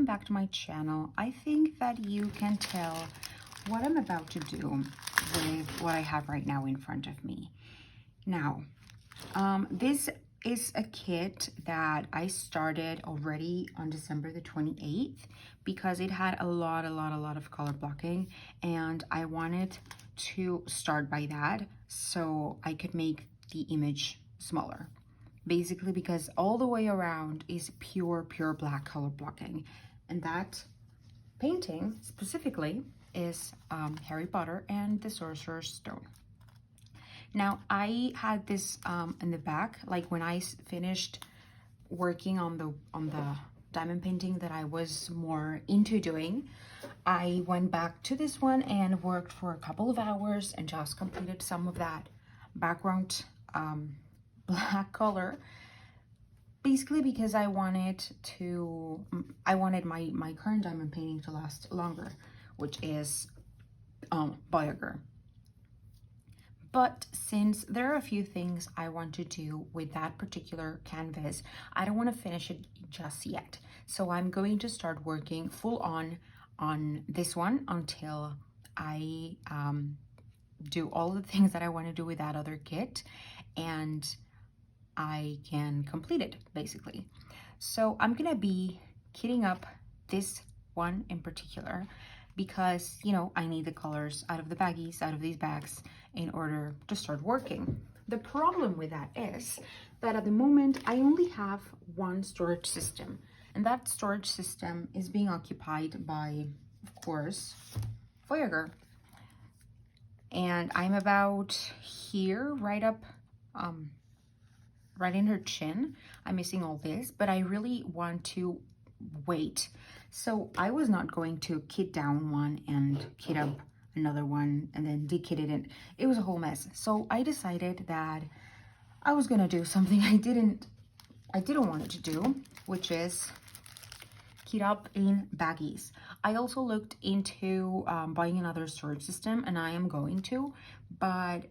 welcome back to my channel. I think that you can tell what I'm about to do with what I have right now in front of me. Now, this is a kit that I started already on December the 28th because it had a lot of color blocking, and I wanted to start by that so I could make the image smaller. Basically because all the way around is pure black color blocking, and that painting specifically is Harry Potter and the Sorcerer's Stone. Now I had this in the back, like when I finished working on the diamond painting that I was more into doing, I went back to this one and worked for a couple of hours and just completed some of that background black color, basically because I wanted my current diamond painting to last longer, which is Voyager. But since there are a few things I want to do with that particular canvas, I don't want to finish it just yet. So I'm going to start working full on this one until I do all the things that I want to do with that other kit, and I can complete it basically. So I'm gonna be kitting up this one in particular because, you know, I need the colors out of the baggies, out of these bags, in order to start working. The problem with that is that at the moment I only have one storage system, and that storage system is being occupied by, of course, Voyager. And I'm about here, right up right in her chin. I'm missing all this, but I really want to wait. So I was not going to kit down one and kit up another one and then dekit it, and it was a whole mess. So I decided that I was gonna do something I didn't want to do, which is kit up in baggies. I also looked into buying another storage system, and I am going to, but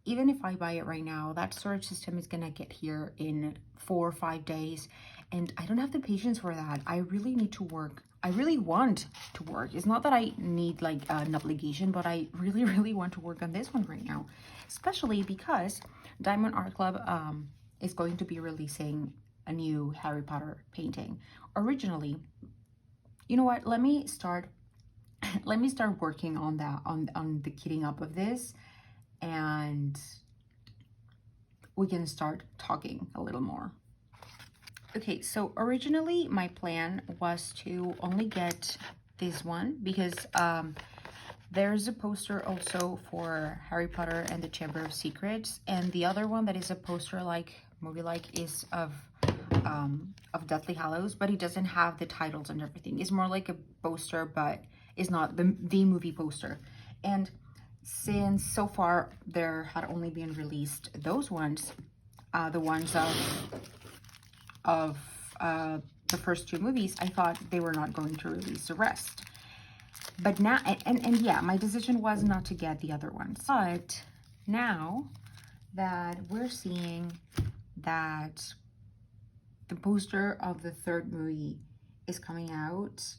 even if I buy it right now, that storage system is gonna get here in 4 or 5 days, and I don't have the patience for that. I really need to work. I really want to work. It's not that I need like an obligation, but I really want to work on this one right now, especially because Diamond Art Club is going to be releasing a new Harry Potter painting. Originally, you know what? Let me start working on that, on the kitting up of this, and we can start talking a little more. Okay, so originally my plan was to only get this one because there's a poster also for Harry Potter and the Chamber of Secrets, and the other one that is a poster like movie-like is of Deathly Hallows, but it doesn't have the titles and everything. It's more like a poster, but it's not the movie poster. And since so far there had only been released those ones, the ones of the first 2 movies, I thought they were not going to release the rest. But now, and yeah, my decision was not to get the other ones. But now that we're seeing that the poster of the 3rd movie is coming out,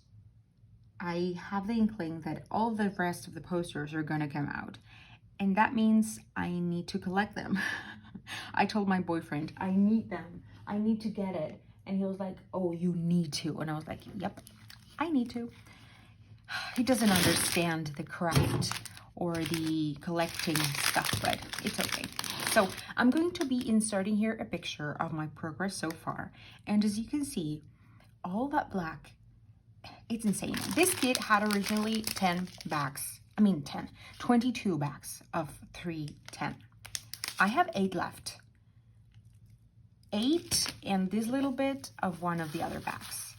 I have the inkling that all the rest of the posters are gonna come out, and that means I need to collect them. I told my boyfriend, I need them, I need to get it, and he was like, oh, you need to, and I was like, yep, I need to. He doesn't understand the craft or the collecting stuff, but it's okay. So I'm going to be inserting here a picture of my progress so far, and as you can see, all that black, it's insane. This kit had originally 22 bags of 310. I have 8 left. 8 and this little bit of one of the other bags.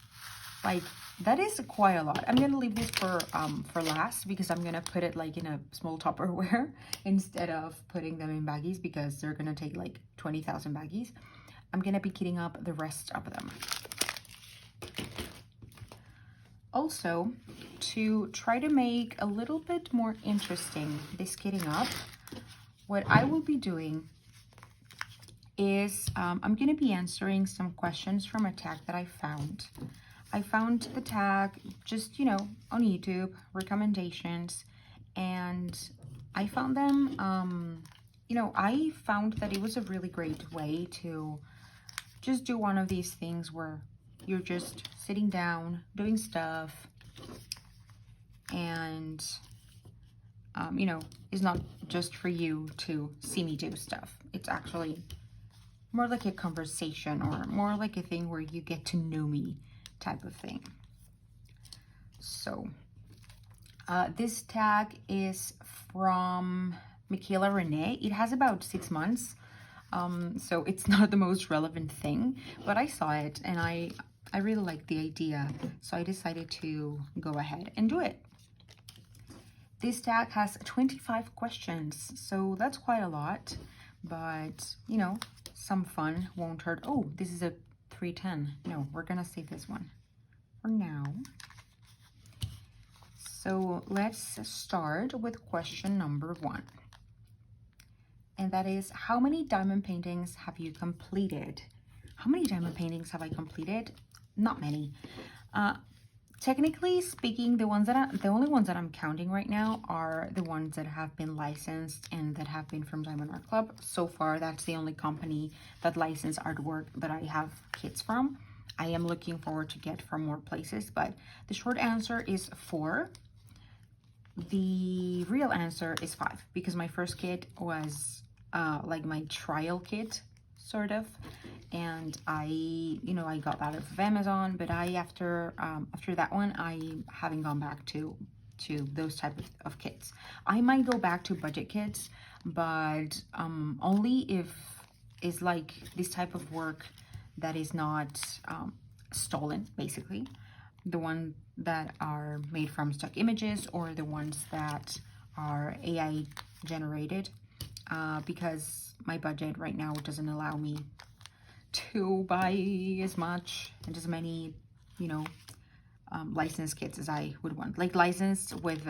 Like, that is quite a lot. I'm gonna leave this for last because I'm gonna put it like in a small Tupperware instead of putting them in baggies because they're gonna take like 20,000 baggies. I'm gonna be kitting up the rest of them. Also, to try to make a little bit more interesting this kitting up, what I will be doing is I'm going to be answering some questions from a tag that I found I found the tag just, you know, on YouTube, recommendations, and I found them, you know, I found that it was a really great way to just do one of these things where you're just sitting down, doing stuff, and, you know, it's not just for you to see me do stuff. It's actually more like a conversation or more like a thing where you get to know me type of thing. So this tag is from Michaela Renee. It has about 6 months, so it's not the most relevant thing, but I saw it and I really liked the idea, so I decided to go ahead and do it. This tag has 25 questions, so that's quite a lot, but you know, some fun won't hurt. Oh, this is a 310. No, we're gonna save this one for now. So let's start with question number 1. And that is, how many diamond paintings have you completed? How many diamond paintings have I completed? Not many. Technically speaking, the only ones that I'm counting right now are the ones that have been licensed and that have been from Diamond Art Club. So far, that's the only company that licensed artwork that I have kits from. I am looking forward to get from more places, but the short answer is 4. The real answer is 5, because my first kit was like my trial kit, sort of, and I got that off of Amazon, but after that one, I haven't gone back to those type of kits. I might go back to budget kits, but only if it's like this type of work that is not stolen, basically. The ones that are made from stock images, or the ones that are AI generated, because my budget right now doesn't allow me to buy as much and as many, you know, licensed kits as I would want. Like licensed with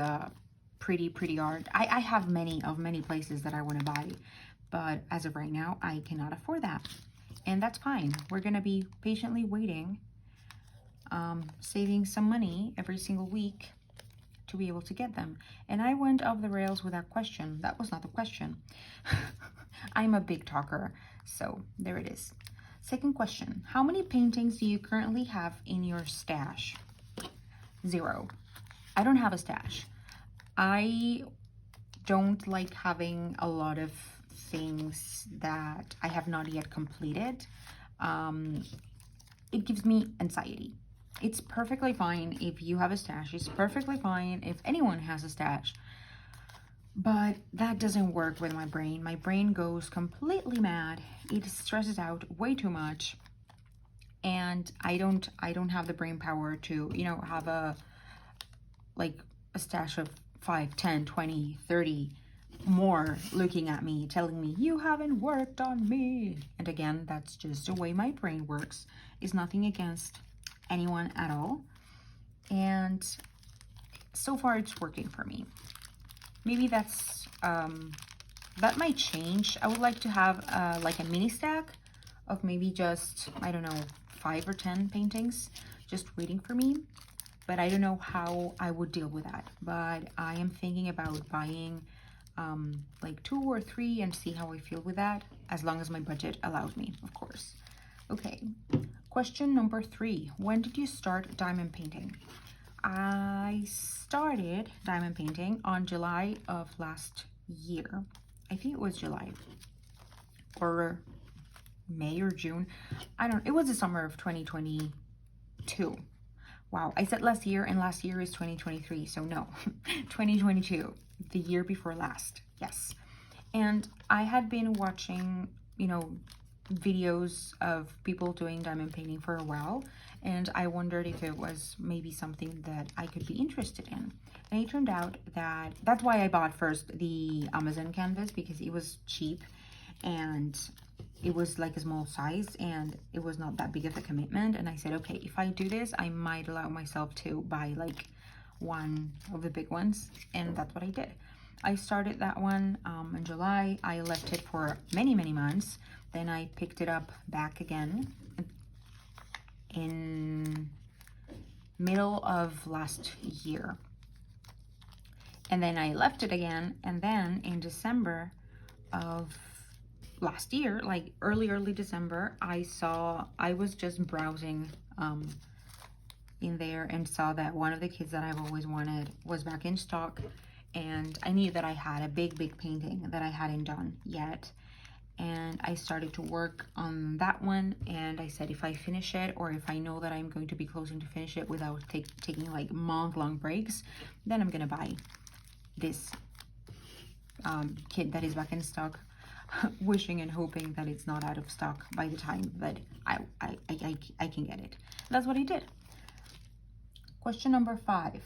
pretty art. I have many places that I want to buy, but as of right now, I cannot afford that. And that's fine. We're gonna be patiently waiting, saving some money every single week to be able to get them. And I went off the rails with that question. That was not the question. I'm a big talker, so there it is. Second question, how many paintings do you currently have in your stash? 0. I don't have a stash. I don't like having a lot of things that I have not yet completed. It gives me anxiety. It's perfectly fine if you have a stash. It's perfectly fine if anyone has a stash. But that doesn't work with my brain. My brain goes completely mad. It stresses out way too much. And I don't have the brain power to, you know, have a stash of 5, 10, 20, 30 more looking at me, telling me, you haven't worked on me. And again, that's just the way my brain works. It's nothing against anyone at all. And so far it's working for me. Maybe that's, that might change. I would like to have like a mini stack of maybe just, I don't know, 5 or 10 paintings just waiting for me. But I don't know how I would deal with that. But I am thinking about buying like 2 or 3 and see how I feel with that, as long as my budget allows me, of course. Okay, question number 3. When did you start diamond painting? I started diamond painting on July of last year. I think it was July or May or June. I don't know. It was the summer of 2022. Wow, I said last year, and last year is 2023, so no, 2022, the year before last, yes. And I had been watching, you know, videos of people doing diamond painting for a while, and I wondered if it was maybe something that I could be interested in. And it turned out that that's why I bought first the Amazon canvas, because it was cheap and it was like a small size and it was not that big of a commitment. And I said, okay, if I do this, I might allow myself to buy like one of the big ones. And that's what I did. I started that one in July. I left it for many months. Then I picked it up back again in middle of last year. And then I left it again. And then in December of last year, like early December, I was just browsing in there and saw that one of the kits that I've always wanted was back in stock. And I knew that I had a big painting that I hadn't done yet. And I started to work on that one, and I said if I finish it, or if I know that I'm going to be closing to finish it without taking like month-long breaks, then I'm gonna buy this kit that is back in stock, wishing and hoping that it's not out of stock by the time that I can get it. That's what I did. Question number 5.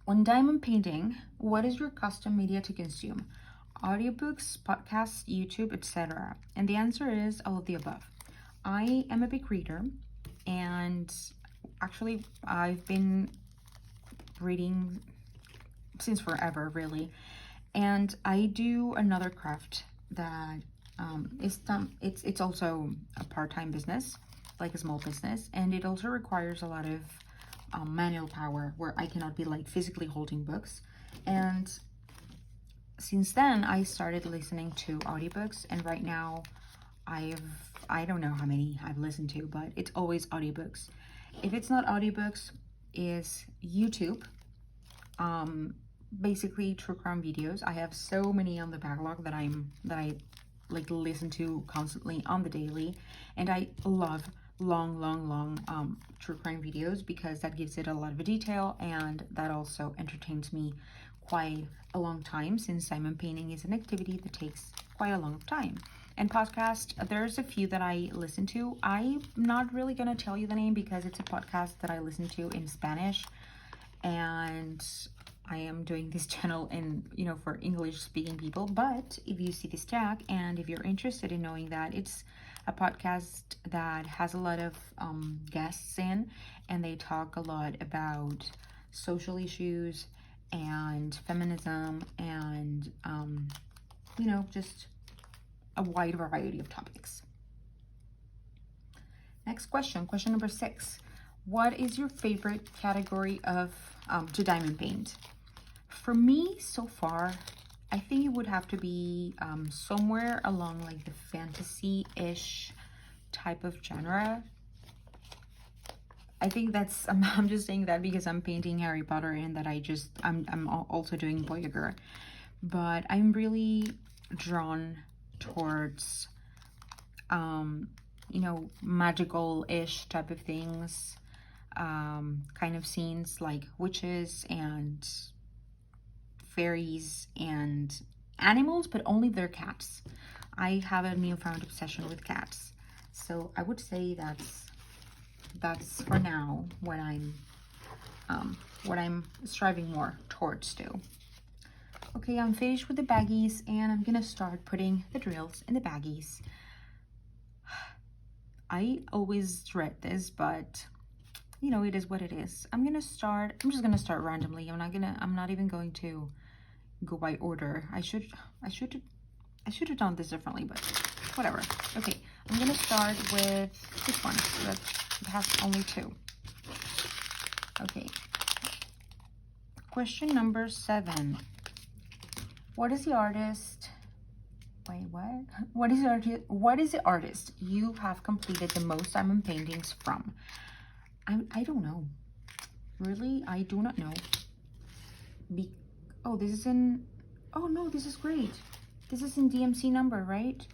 When diamond painting, what is your custom media to consume? Audiobooks, podcasts, YouTube, etc. And the answer is all of the above. I am a big reader, and actually I've been reading since forever, really. And I do another craft that it's also a part-time business, like a small business, and it also requires a lot of manual power, where I cannot be like physically holding books. And since then I started listening to audiobooks, and right now I don't know how many I've listened to, but it's always audiobooks. If it's not audiobooks, is YouTube. Basically true crime videos. I have so many on the backlog that I like listen to constantly on the daily, and I love long true crime videos because that gives it a lot of detail, and that also entertains me quite a long time, since diamond painting is an activity that takes quite a long time. And podcast, there's a few that I listen to. I'm not really gonna tell you the name because it's a podcast that I listen to in Spanish, and I am doing this channel in, for English speaking people. But if you see this tag, and if you're interested in knowing that it's a podcast that has a lot of guests in, and they talk a lot about social issues and feminism and just a wide variety of topics. Next question number 6. What is your favorite category of to diamond paint? For me, so far, I think it would have to be somewhere along like the fantasy-ish type of genre. I think that's, I'm just saying that because I'm painting Harry Potter, and that I'm also doing Voyager. But I'm really drawn towards, magical-ish type of things. Kind of scenes like witches and fairies and animals, but only their cats. I have a newfound obsession with cats. So I would say that's for now what I'm striving more towards to. Okay, I'm finished with the baggies, and I'm gonna start putting the drills in the baggies. I always dread this, but it is what it is. I'm just gonna start randomly. I'm not even going to go by order. I should have done this differently, but whatever. Okay, I'm gonna start with this one that has only 2. Okay. Question number 7. What is the artist? Wait, what? What is the artist you have completed the most diamond paintings from? I don't know. Really, I do not know. Oh, this is in... Oh, no, this is great. This is in DMC number, right?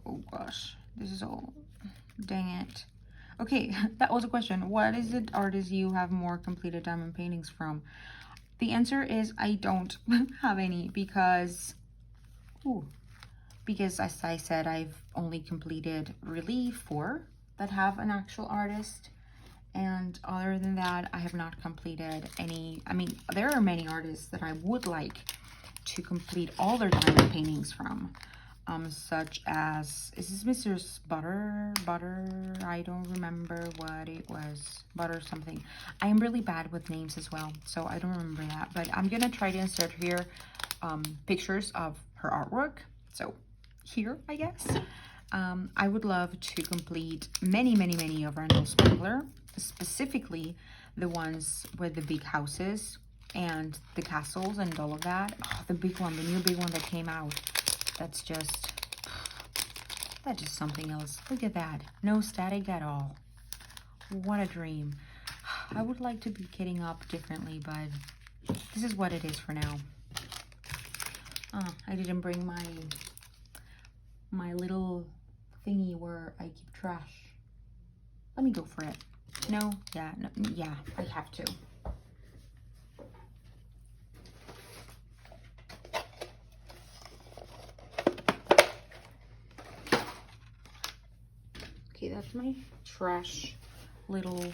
Oh, gosh. This is all... Dang it. Okay, that was a question. What is the artist you have more completed diamond paintings from? The answer is I don't have any, because... Because, as I said, I've only completed really 4 that have an actual artist. And other than that, I have not completed any. I mean, there are many artists that I would like to complete all their diamond paintings from. Such as, is this Mr. Butter? I don't remember what it was. Butter something. I am really bad with names as well, so I don't remember that. But I'm gonna try to insert here pictures of her artwork. So here, I guess. I would love to complete many of Randall Spangler, specifically the ones with the big houses and the castles and all of that. Oh, the big one, the new big one that came out. That's just something else. Look at that. No static at all. What a dream. I would like to be kitting up differently, but this is what it is for now. I didn't bring my little thingy where I keep trash. Let me go for it. No, yeah, no, yeah, I have to. Okay, that's my trash little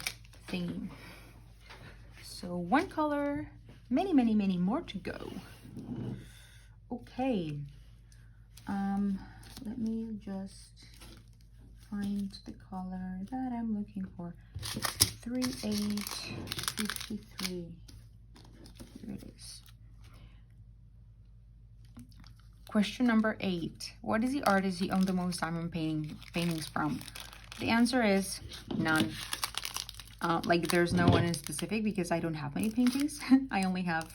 thingy. So one color, many more to go. Okay, let me just find the color that I'm looking for. 3853. Here it is. Question number 8. What is the artist you own the most diamond paintings from? The answer is none. Like there's no one in specific because I don't have many paintings. I only have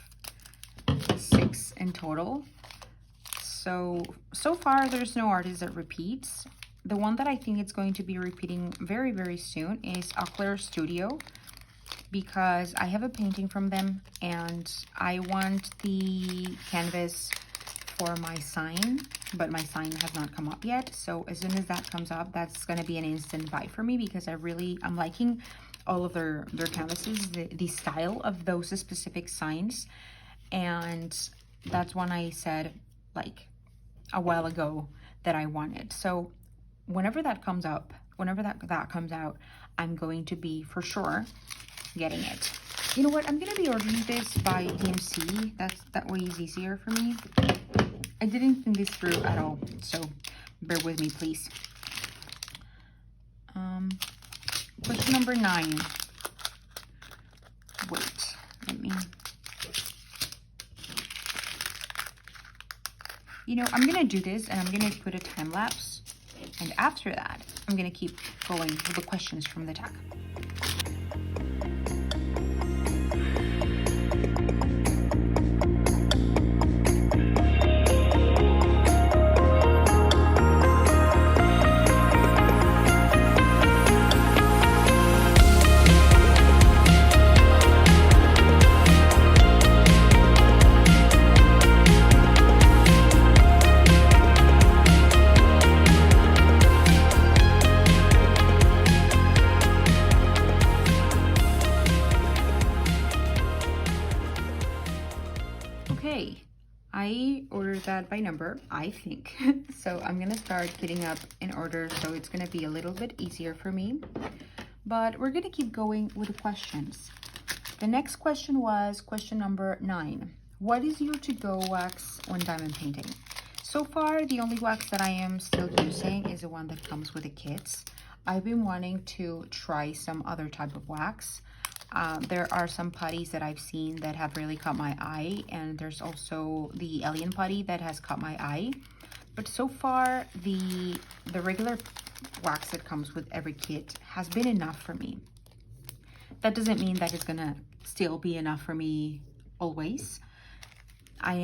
6 in total. So far there's no artist that repeats. The one that I think it's going to be repeating very soon is Audiobooks Studio, because I have a painting from them and I want the canvas for my sign, but my sign has not come up yet. So as soon as that comes up, that's going to be an instant buy for me, because I'm liking all of their canvases, the style of those specific signs. And that's one I said like a while ago that I wanted. So whenever that comes up, whenever that comes out, I'm going to be for sure getting it. You know what? I'm going to be ordering this by DMC. That way is easier for me. I didn't think this through at all, so bear with me, please. Question number 9. Wait, let me... You know, I'm going to do this and I'm going to put a time lapse. And after that, I'm going to keep going with the questions from the tag. Okay, I ordered that by number, I think. So I'm gonna start getting up in order, so it's gonna be a little bit easier for me. But we're gonna keep going with the questions. The next question was question number 9. What is your to-go wax when diamond painting? So far, the only wax that I am still using is the one that comes with the kits. I've been wanting to try some other type of wax. There are some putties that I've seen that have really caught my eye, and there's also the alien putty that has caught my eye. But so far, the regular wax that comes with every kit has been enough for me. That doesn't mean that it's gonna still be enough for me always. I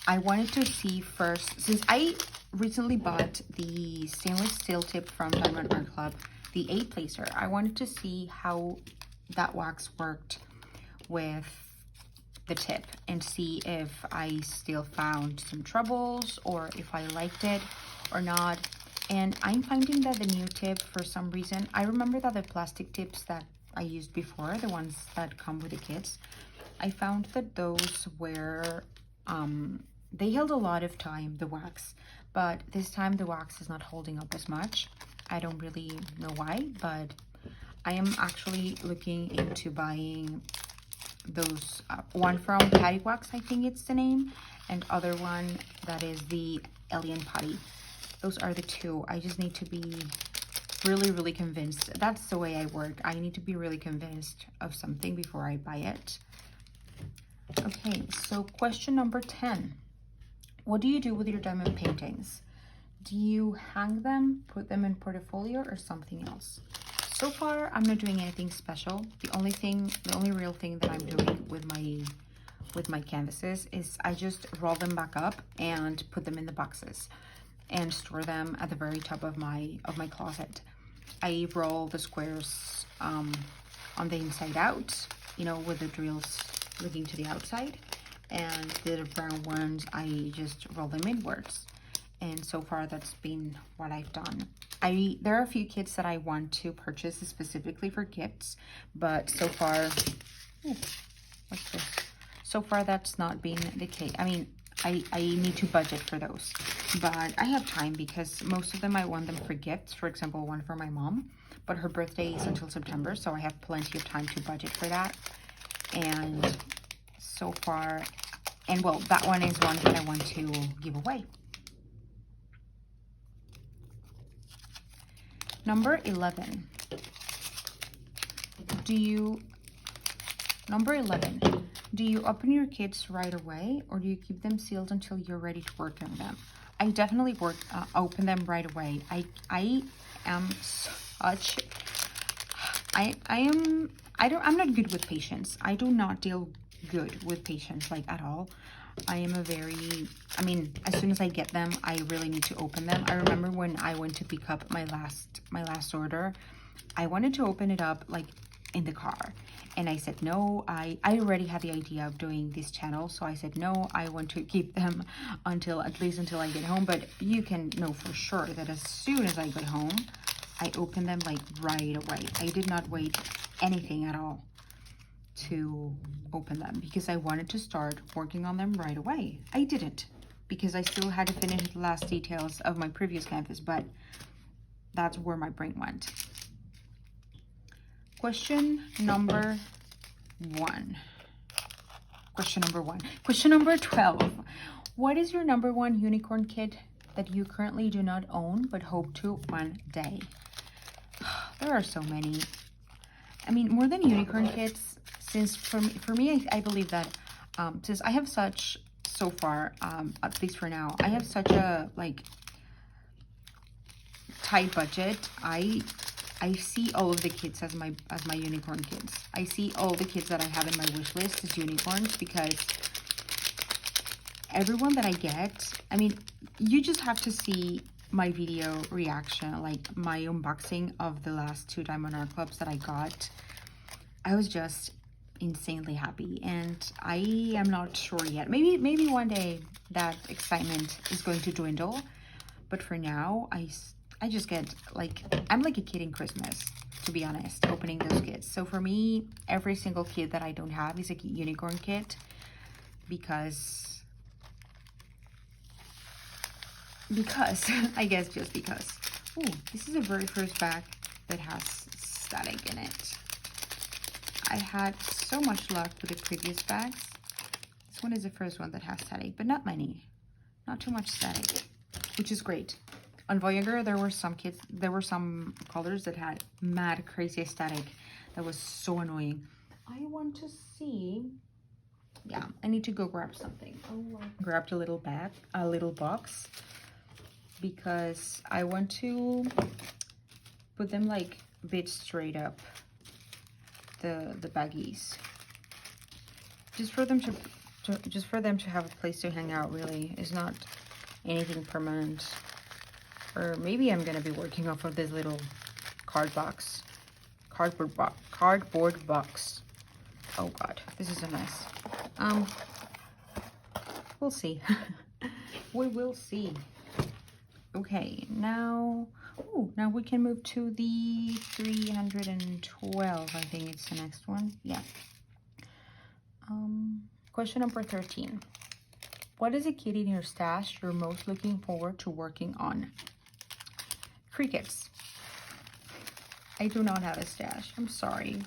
wanted to see first, since I recently bought the stainless steel tip from Diamond Art Club, the 8 placer, I wanted to see how that wax worked with the tip and see if I still found some troubles or if I liked it or not. And I'm finding that the new tip, for some reason, I remember that the plastic tips that I used before, the ones that come with the kits, I found that those were they held a lot of time, the wax, but this time the wax is not holding up as much. I don't really know why, but I am actually looking into buying those, one from Patty Wax, I think it's the name, and other one that is the Alien Putty. Those are the 2. I just need to be really convinced. That's the way I work. I need to be really convinced of something before I buy it. Okay, so question number 10. What do you do with your diamond paintings? Do you hang them, put them in portfolio, or something else? So far, I'm not doing anything special. The only real thing that I'm doing with my canvases is I just roll them back up and put them in the boxes and store them at the very top of my closet. I roll the squares on the inside out, you know, with the drills looking to the outside, and the brown ones I just roll them inwards. And so far that's been what I've done. There are a few kits that I want to purchase specifically for gifts, but so far, what's this? So far that's not been the case. I mean, I need to budget for those, but I have time because most of them I want them for gifts. For example, one for my mom, but her birthday is until September, so I have plenty of time to budget for that. And so far, and well, that one is one that I want to give away. Number 11. Number 11. Do you open your kits right away, or do you keep them sealed until you're ready to work on them? I definitely open them right away. I'm not good with patience. I do not deal good with patience, like, at all. I am as soon as I get them, I really need to open them. I remember when I went to pick up my last order, I wanted to open it up like in the car, and I said no. I already had the idea of doing this channel, so I said no, I want to keep them at least until I get home. But you can know for sure that as soon as I got home, I opened them like right away. I did not wait anything at all to open them because I wanted to start working on them right away. I didn't, because I still had to finish the last details of my previous canvas, but that's where my brain went. Question number 1. Question number 12. What is your number 1 unicorn kit that you currently do not own but hope to one day? There are so many. I mean, more than unicorn kits, since for me, I believe that since I have such, so far, at least for now, I have such a like tight budget. I see all of the kits as my unicorn kits. I see all the kits that I have in my wish list as unicorns, because everyone that I get, I mean, you just have to see my video reaction, like my unboxing of the last 2 Diamond Art Clubs that I got. I was just insanely happy, and I am not sure yet. Maybe one day that excitement is going to dwindle, but for now, I just get like, I'm like a kid in Christmas, to be honest, opening those kits. So for me, every single kit that I don't have is a unicorn kit, because I guess just because. Ooh, this is the very first bag that has static in it. I had so much luck with the previous bags. This one is the first one that has static, but not many. Not too much static, which is great. On Voyager, there were some colors that had mad crazy static. That was so annoying. I want to see. Yeah, I need to go grab something. Oh, I grabbed a little box, because I want to put them like a bit straight up, the baggies, just for them to have a place to hang out. Really, it's not anything permanent. Or maybe I'm gonna be working off of this little cardboard box. Oh God, this is a mess. We'll see. We will see. Okay, now we can move to the 312. I think it's the next one. Yeah. Question number 13. What is a kit in your stash you're most looking forward to working on? Crickets. I do not have a stash. I'm sorry.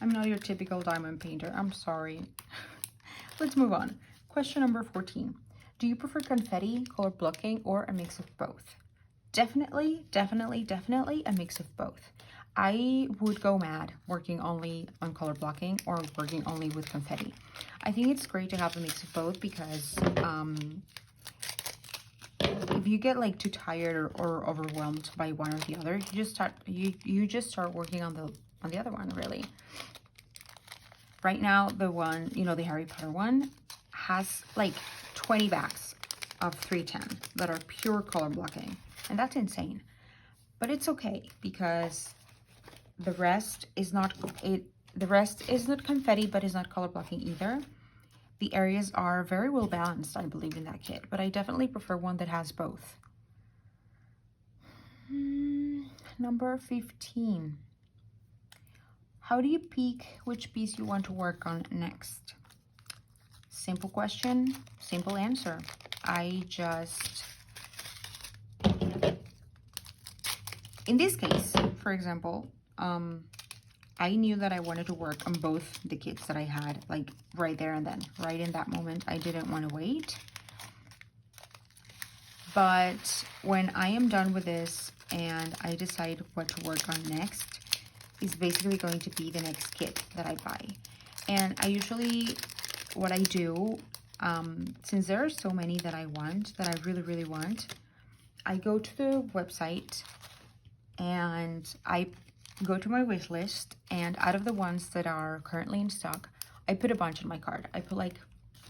I'm not your typical diamond painter. I'm sorry. Let's move on. Question number 14. Do you prefer confetti, color blocking, or a mix of both? Definitely a mix of both. I would go mad working only on color blocking or working only with confetti. I think it's great to have a mix of both, because if if you get like too tired or overwhelmed by one or the other, you just start working on the other one, really. Right now, the one, you know, the Harry Potter one has like 20 backs of 310 that are pure color blocking, and that's insane. But it's okay because the rest is not confetti, but is not color blocking either. The areas are very well balanced, I believe, in that kit, but I definitely prefer one that has both. Number 15. How do you pick which piece you want to work on next? Simple question, simple answer. In this case, for example, I knew that I wanted to work on both the kits that I had, like right there and then, right in that moment. I didn't want to wait. But when I am done with this and I decide what to work on next, is basically going to be the next kit that I buy. And I usually, what I do, since there are so many that I want, that I really, really want, I go to the website and I go to my wish list, and out of the ones that are currently in stock, I put a bunch in my cart. I put like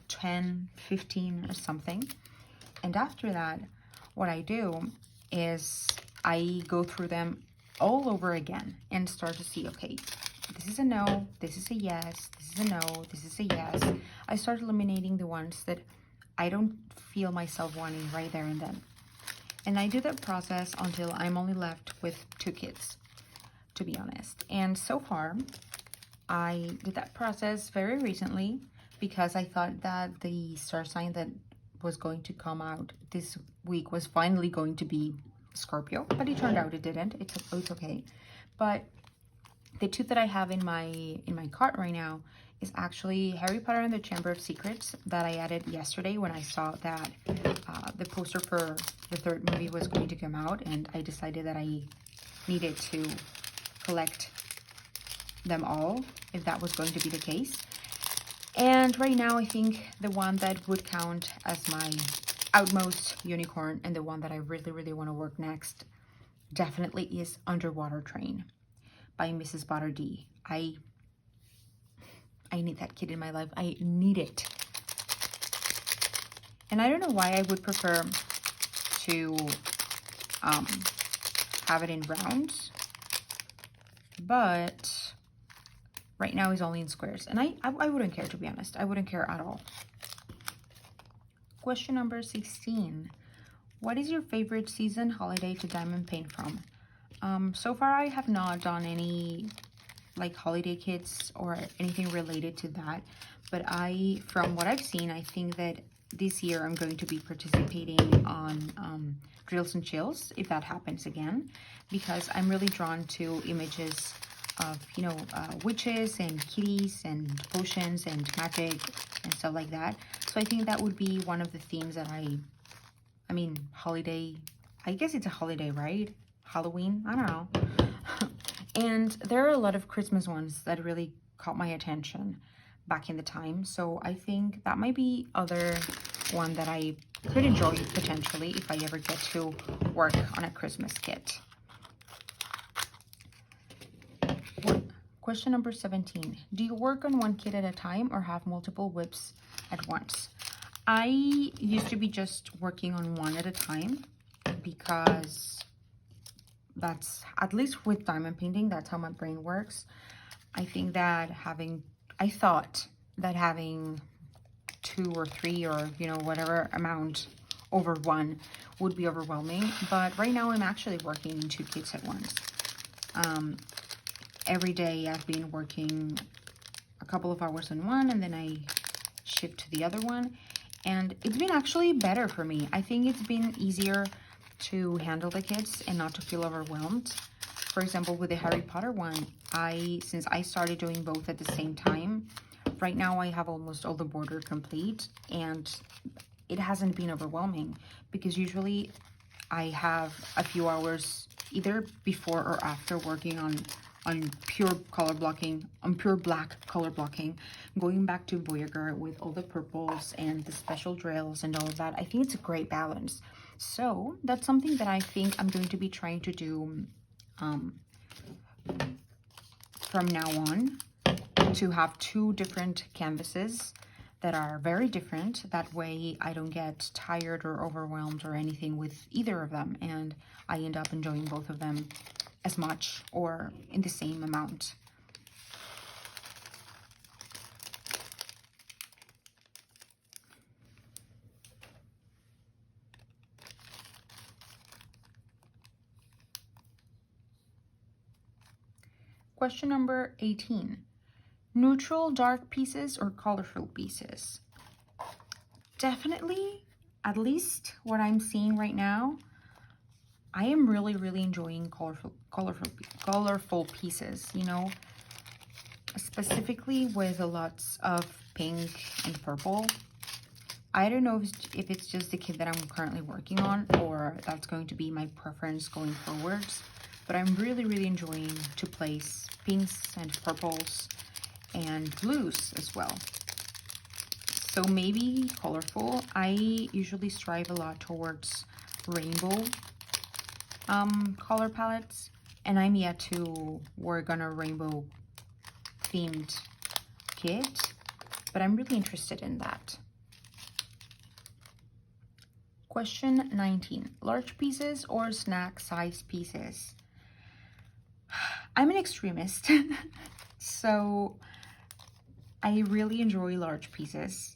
10, 15 or something. And after that, what I do is I go through them all over again and start to see, okay, this is a no, this is a yes, this is a no, this is a yes. I start eliminating the ones that I don't feel myself wanting right there and then. And I do that process until I'm only left with 2 kits, to be honest. And so far, I did that process very recently because I thought that the star sign that was going to come out this week was finally going to be Scorpio, but it turned out it didn't. It's okay. But the 2 that I have in my cart right now is actually Harry Potter and the Chamber of Secrets that I added yesterday when I saw that the poster for the 3rd movie was going to come out, and I decided that I needed to collect them all if that was going to be the case. And right now, I think the one that would count as my outmost unicorn and the one that I really, really want to work next definitely is Underwater Train by Mrs. Butter D. I need that kit in my life. I need it. And I don't know why I would prefer to have it in rounds, but right now it's only in squares, and I wouldn't care, to be honest. I wouldn't care at all. Question number 16. What is your favorite season holiday to diamond paint from? So far I have not done any like holiday kits or anything related to that, but from what I've seen, I think that this year I'm going to be participating on Drills and Chills, if that happens again, because I'm really drawn to images of, you know, witches and kitties and potions and magic and stuff like that. So I think that would be one of the themes that I mean, holiday, I guess it's a holiday, right? Halloween, I don't know. And there are a lot of Christmas ones that really caught my attention back in the time. So I think that might be other one that I could enjoy potentially if I ever get to work on a Christmas kit. Question number 17. Do you work on one kit at a time or have multiple whips at once? I used to be just working on one at a time because that's, at least with diamond painting, that's how my brain works. I think that I thought that having 2 or 3 or, you know, whatever amount over one would be overwhelming. But right now I'm actually working in 2 kits at once. Every day I've been working a couple of hours on one and then I shift to the other one. And it's been actually better for me. I think it's been easier to handle the kits and not to feel overwhelmed. For example, with the Harry Potter one, since I started doing both at the same time, right now I have almost all the border complete and it hasn't been overwhelming because usually I have a few hours either before or after working on on pure black color blocking, going back to Voyager with all the purples and the special drills and all of that. I think it's a great balance. So that's something that I think I'm going to be trying to do from now on, to have 2 different canvases that are very different. That way I don't get tired or overwhelmed or anything with either of them, and I end up enjoying both of them as much or in the same amount. Question number 18. Neutral dark pieces or colorful pieces? Definitely, at least what I'm seeing right now, I am really enjoying colorful pieces, you know, specifically with lots of pink and purple. I don't know if it's just the kit that I'm currently working on, or that's going to be my preference going forwards, but I'm really enjoying to place pinks and purples and blues as well. So maybe colorful. I usually strive a lot towards rainbow color palettes, and I'm yet to work on a rainbow themed kit, but I'm really interested in that. Question 19. Large pieces or snack size pieces? I'm an extremist, so I really enjoy large pieces.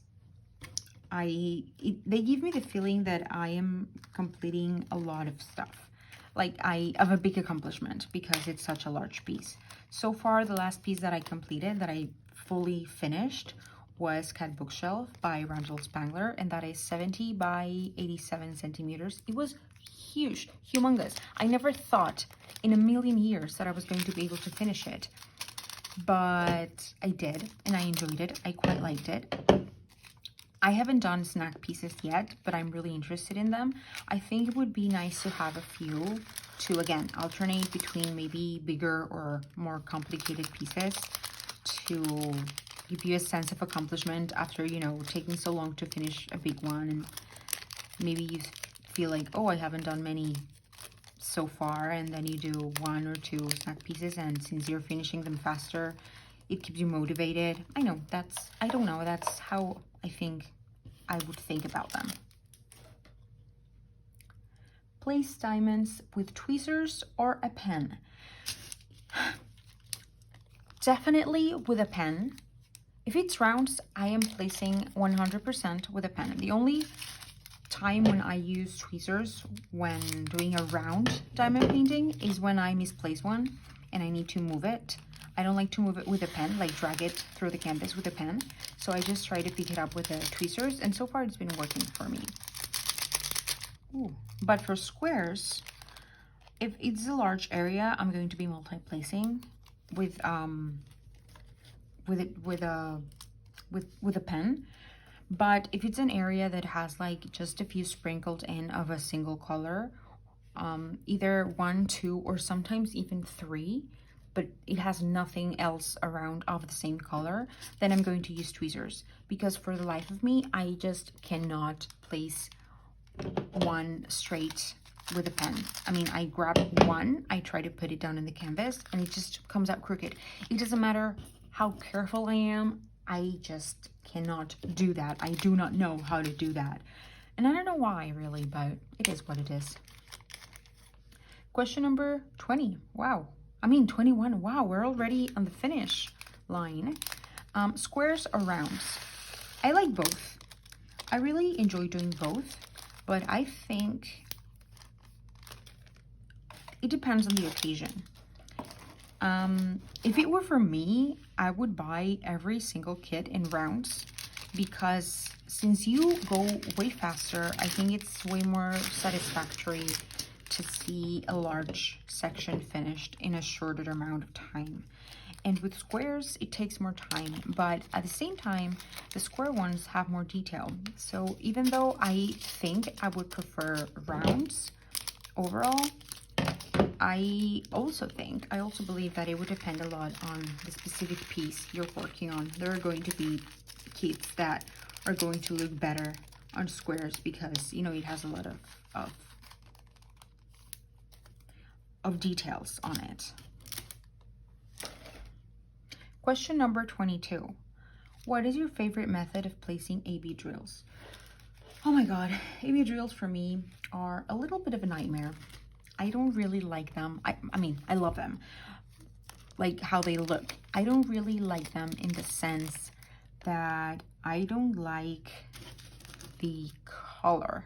They give me the feeling that I am completing a lot of stuff, like of a big accomplishment, because it's such a large piece. So far, the last piece that I completed, that I fully finished, was Cat Bookshelf by Randall Spangler, and that is 70 by 87 centimeters. It was huge, humongous. I never thought in a million years that I was going to be able to finish it, but I did, and I enjoyed it. I quite liked it. I haven't done snack pieces yet, but I'm really interested in them. I think it would be nice to have a few to, again, alternate between maybe bigger or more complicated pieces to give you a sense of accomplishment after, you know, taking so long to finish a big one. And maybe you feel like, oh, I haven't done many so far, and then you do 1 or 2 snack pieces, and since you're finishing them faster, it keeps you motivated. I know, I don't know, that's how I think I would think about them. Place diamonds with tweezers or a pen? Definitely with a pen. If it's rounds, I am placing 100% with a pen. The only time when I use tweezers when doing a round diamond painting is when I misplace one and I need to move it. I don't like to move it with a pen, like drag it through the canvas with a pen. So I just try to pick it up with the tweezers, and so far it's been working for me. Ooh. But for squares, if it's a large area, I'm going to be multi-placing with a pen. But if it's an area that has like just a few sprinkled in of a single color, either 1, 2, or sometimes even 3, but it has nothing else around of the same color, then I'm going to use tweezers, because for the life of me, I just cannot place one straight with a pen. I mean, I grab one, I try to put it down in the canvas, and it just comes out crooked. It doesn't matter how careful I am, I just cannot do that. I do not know how to do that. And I don't know why, really, but it is what it is. Question number 20. Wow. I mean, 21. Wow, we're already on the finish line. Squares or rounds? I like both. I really enjoy doing both, but I think it depends on the occasion. If it were for me, I would buy every single kit in rounds, because since you go way faster, I think it's way more satisfactory to see a large section finished in a shorter amount of time. And with squares, it takes more time, but at the same time, the square ones have more detail. So even though I think I would prefer rounds overall, I also believe that it would depend a lot on the specific piece you're working on. There are going to be kits that are going to look better on squares because, you know, it has a lot of details on it. Question number 22. What is your favorite method of placing A/B drills? Oh my god, A/B drills for me are a little bit of a nightmare. I don't really like them. I mean, I love them, like how they look. I don't really like them in the sense that I don't like the color,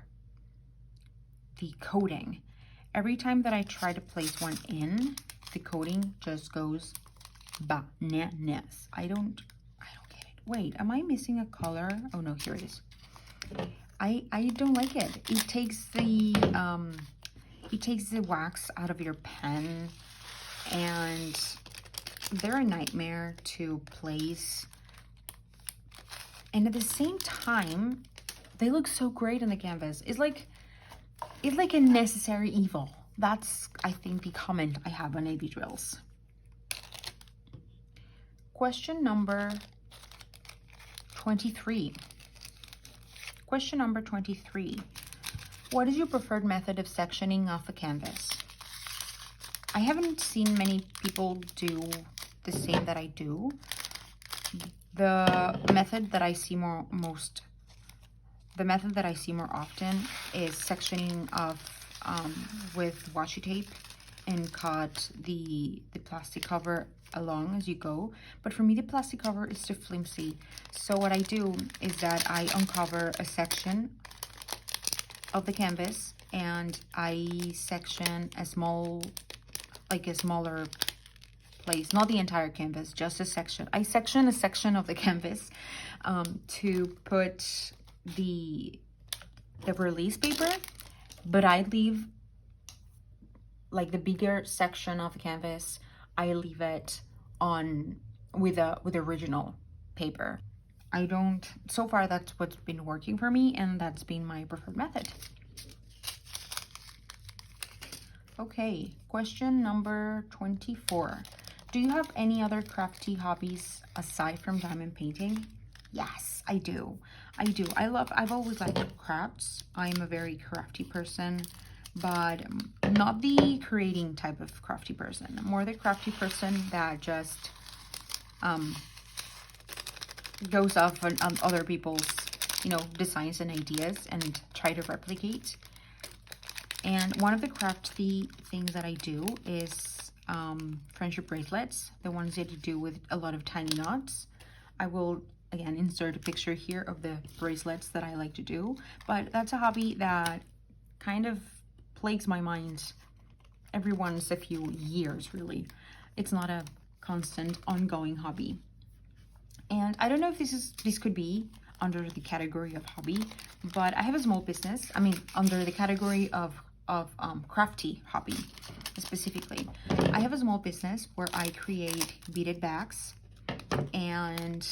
the coating. Every time that I try to place one in, the coating just goes bananas. I don't get it. Wait, am I missing a color? Oh no, here it is. I don't like it. It takes the wax out of your pen, and they're a nightmare to place. And at the same time, they look so great on the canvas. It's like a necessary evil. That's, I think, the comment I have on A/B drills. Question number 23. Question number 23. What is your preferred method of sectioning off a canvas? I haven't seen many people do the same that I do. The method that I see more often is sectioning off with washi tape and cut the plastic cover along as you go. But for me, the plastic cover is too flimsy. So what I do is that I uncover a section of the canvas and I section a smaller place, not the entire canvas, just a section. I section a section of the canvas to put the release paper, but I leave like the bigger section of the canvas, I leave it on with original paper. So far that's what's been working for me, and that's been my preferred method. Okay, question number 24. Do you have any other crafty hobbies aside from diamond painting? Yes, I do. I've always liked crafts. I'm a very crafty person, but not the creating type of crafty person. More the crafty person that just goes off on other people's, designs and ideas and try to replicate. And one of the crafty things that I do is friendship bracelets, the ones that you do with a lot of tiny knots. I will, again, insert a picture here of the bracelets that I like to do, but that's a hobby that kind of plagues my mind every once a few years, really. It's not a constant, ongoing hobby. And I don't know if this could be under the category of hobby, but I have a small business. I mean, under the category of crafty hobby specifically. I have a small business where I create beaded bags, and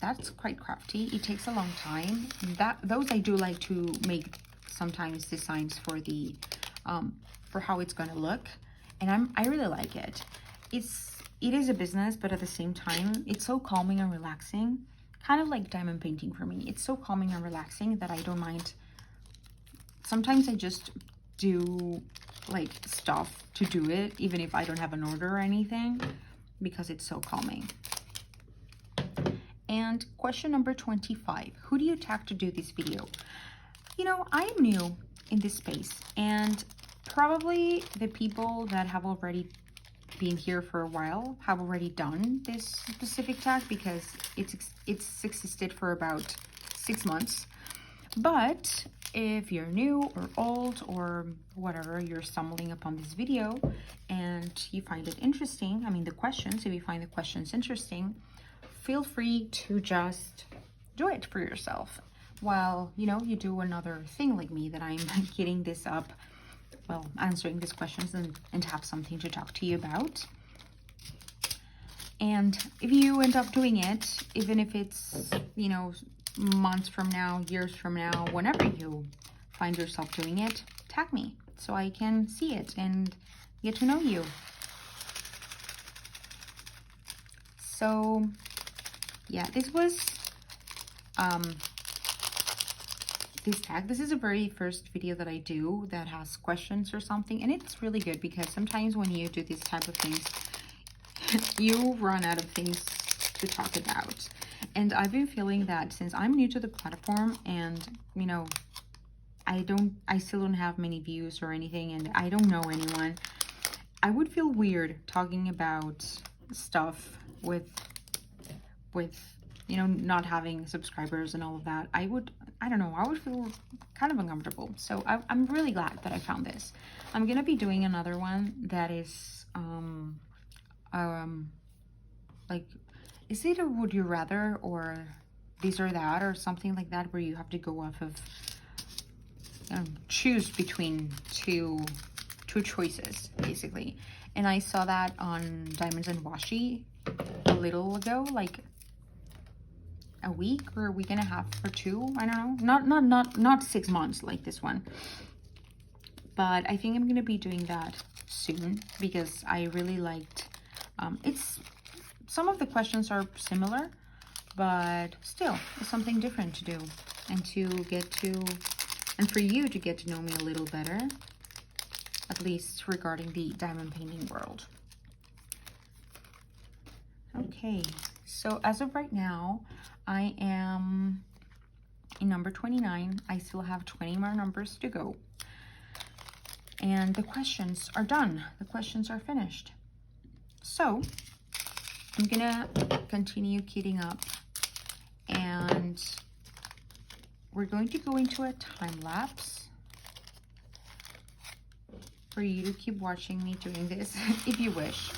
that's quite crafty. It takes a long time. Those I do like to make sometimes designs for the for how it's gonna look, and I really like it. It is a business, but at the same time, it's so calming and relaxing, kind of like diamond painting for me. It's so calming and relaxing that I don't mind. Sometimes I just do like stuff to do it, even if I don't have an order or anything, because it's so calming. And question number 25. Who do you tag to do this video? I'm new in this space, and probably the people that have already been here for a while have already done this specific tag, because it's existed for about 6 months. But if you're new or old or whatever, you're stumbling upon this video and you find it interesting, if you find the questions interesting, feel free to just do it for yourself while, you do another thing like me, that I'm getting this up, answering these questions and have something to talk to you about. And if you end up doing it, even if it's, months from now, years from now, whenever you find yourself doing it, tag me so I can see it and, get to know you. So yeah, this was this tag. This is the very first video that I do that has questions or something, and it's really good because sometimes when you do these type of things, you run out of things to talk about. And I've been feeling that since I'm new to the platform, and you know, I still don't have many views or anything, and I don't know anyone, I would feel weird talking about stuff with you know, not having subscribers and all of that. I don't know, I would feel kind of uncomfortable. So I'm really glad that I found this. I'm gonna be doing another one that is like, is it a would you rather or this or that or something like that, where you have to go off of choose between two choices basically. And I saw that on Diamonds and Washi a little ago, like a week or a week and a half or two, I don't know, not 6 months like this one. But I think I'm gonna be doing that soon because I really liked it's some of the questions are similar, but still it's something different to do, and for you to get to know me a little better, at least regarding the diamond painting world. Okay, so as of right now, I am in number 29. I still have 20 more numbers to go. And the questions are done. The questions are finished. So I'm gonna continue kitting up, and we're going to go into a time lapse for you to keep watching me doing this if you wish.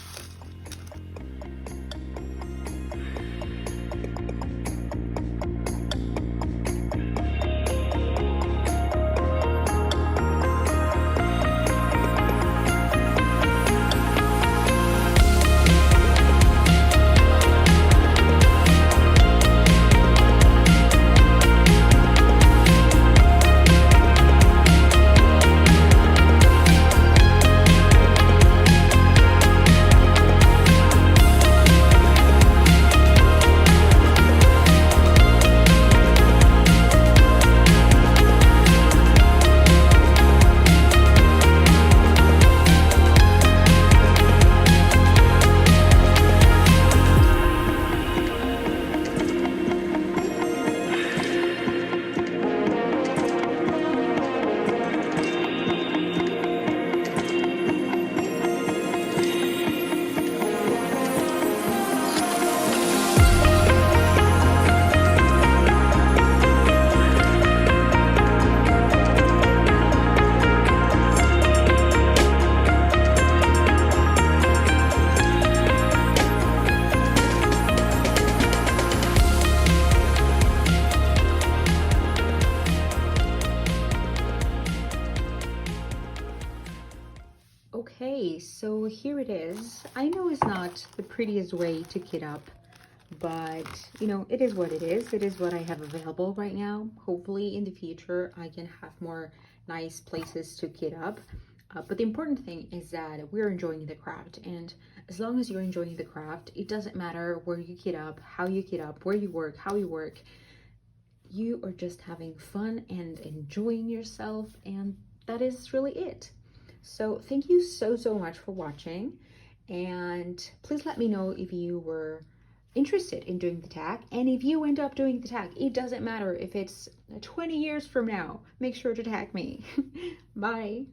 Okay, so here it is. I know it's not the prettiest way to kit up, but you know, it is what it is. It is what I have available right now. Hopefully in the future I can have more nice places to kit up. But the important thing is that we're enjoying the craft, and as long as you're enjoying the craft, it doesn't matter where you kit up, how you kit up, where you work, how you work. You are just having fun and enjoying yourself, and that is really it. So thank you so much for watching, and please let me know if you were interested in doing the tag, and if you end up doing the tag, it doesn't matter if it's 20 years from now, make sure to tag me. Bye.